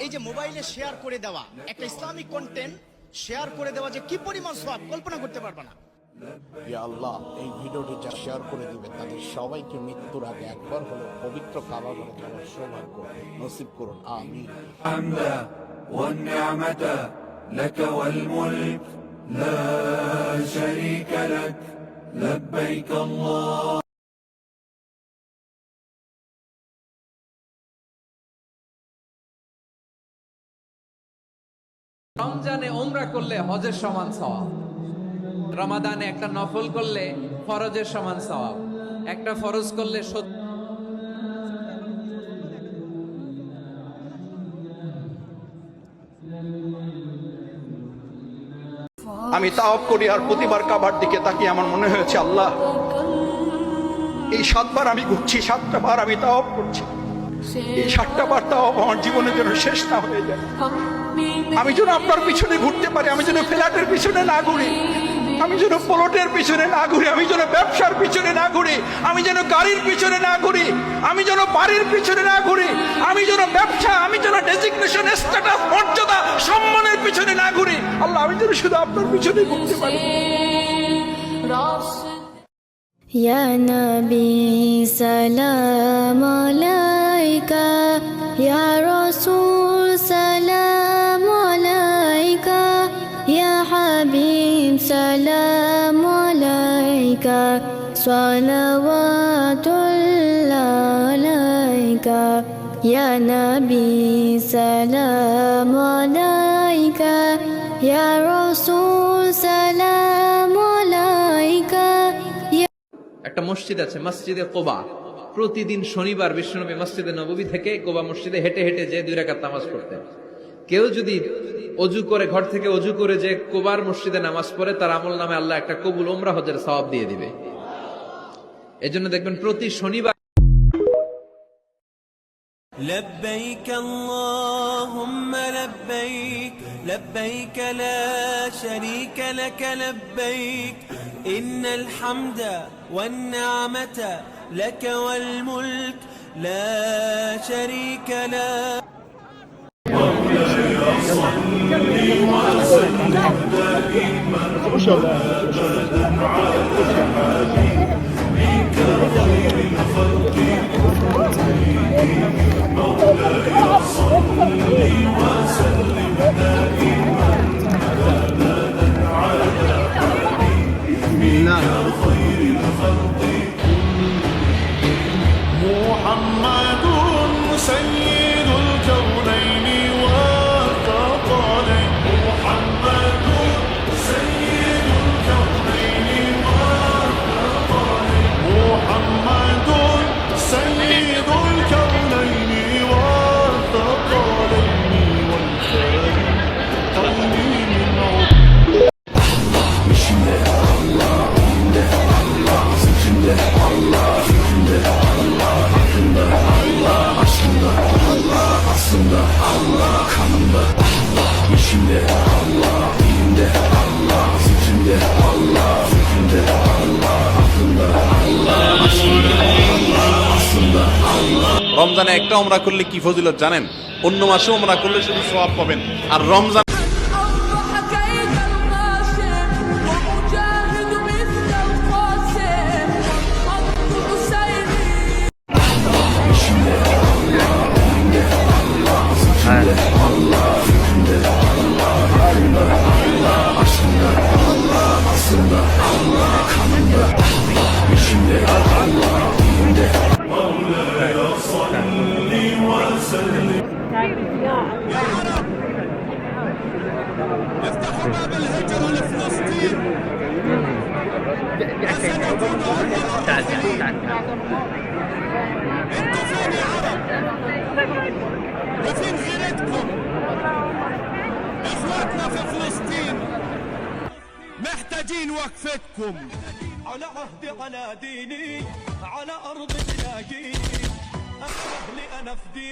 এই যে মোবাইলে শেয়ার করে দেওয়া একটা ইসলামিক কন্টেন্ট শেয়ার করে দেওয়া যে কি পরিমাণ সওয়াব কল্পনা করতে পারবে না। ইয়া আল্লাহ, এই ভিডিওটি যা শেয়ার করে দিবেন তাদের সবাইকে মৃত্যুর আগে একবার হলেও পবিত্র কাবা ঘরে যাওয়ার সৌভাগ্য নসিব করুন, আমিন। হামদা ওয়ান নি'মাতা লাক ওয়াল মুলক লা শারীকা লাক লাব্বাইক আল্লাহ। রমজানে উমরা করলে হজের সমান সওয়াব, রমাদানে একটা নফল করলে ফরজের সমান সওয়াব, একটা ফরজ করলে আমি তাওয়াব করি আর প্রতিবার কাবার দিকে তাকিয়ে আমার মনে হয়েছে আল্লাহ এই 7 বার আমি ঘুরছি, 7টা বার আমি তাওয়াব করছি, এই 7টা বার তাওয়াব আমার জীবনের জন্য শেষ না হয়ে যায়। আমি যেন আপনার পিছনে ঘুরতে পারি, আমি যেন ফ্ল্যাটের পিছনে না ঘুরি, আমি যেন প্লটের পিছনে না ঘুরি, আমি যেন ব্যবসার পিছনে না ঘুরি, আমি যেন গাড়ির পিছনে না ঘুরি, আমি যেন বাড়ির পিছনে না ঘুরি, আমি যেন ব্যবসা, আমি যেন ডেজিগনেশন, স্ট্যাটাস, মর্যাদা, সম্মানের পিছনে না ঘুরি। আল্লাহ, আমি যেন শুধু আপনার পিছনে ঘুরতে পারি। ইয়া নবী সালাম আলাইকা, ইয়া রাসূল সালাম আলাইকা, ইয়া হাবিব সালাম আলাইকা, সালাওয়াতুল্লাহ আলাইকা, ইয়া নবী সালাম আলাইকা, ইয়া রাসূল সালাম আলাইকা। একটা মসজিদ আছে, মসজিদে কোবা। প্রতিদিন শনিবার বিশ্বনবী মসজিদে নববী থেকে কোবা মসজিদে হেঁটে হেঁটে যে 2 রাকাত নামাজ পড়তেন। কেউ যদি অজু করে, ঘর থেকে অজু করে যে কোবার মসজিদে নামাজ পড়ে, তার আমল নামে আল্লাহ একটা কবুল উমরা হজের সওয়াব দিয়ে দিবে। এজন্য দেখবেন প্রতি শনিবার لبيك اللهم لبيك لبيك لا شريك لك لبيك إن الحمد والنعمة لك والملك لا شريك لك. مولاي صل وسلم دائما أبدا على حبيبك خير الخلق مولاي صل وسلم دائما أبدا على حبيبك خير الخلق. محمد سيد الكونين والثقلين، محمد سيد الكونين والثقلين، محمد سيد الكونين والثقلين والخيرين من عبد. রমজানে একটা উমরা করলে কি ফজিলত জানেন? অন্য মাসে উমরা করলে শুধু সওয়াব পাবেন, আর রমজান يفتحوا باب الهجرة لفلسطين. انتوا فين يا عرب؟ وفين غيرتكم؟ اخواتنا في فلسطين محتاجين وقفتكم. على عهدي على ديني على ارض تلاقيني اهلي انا في ديني.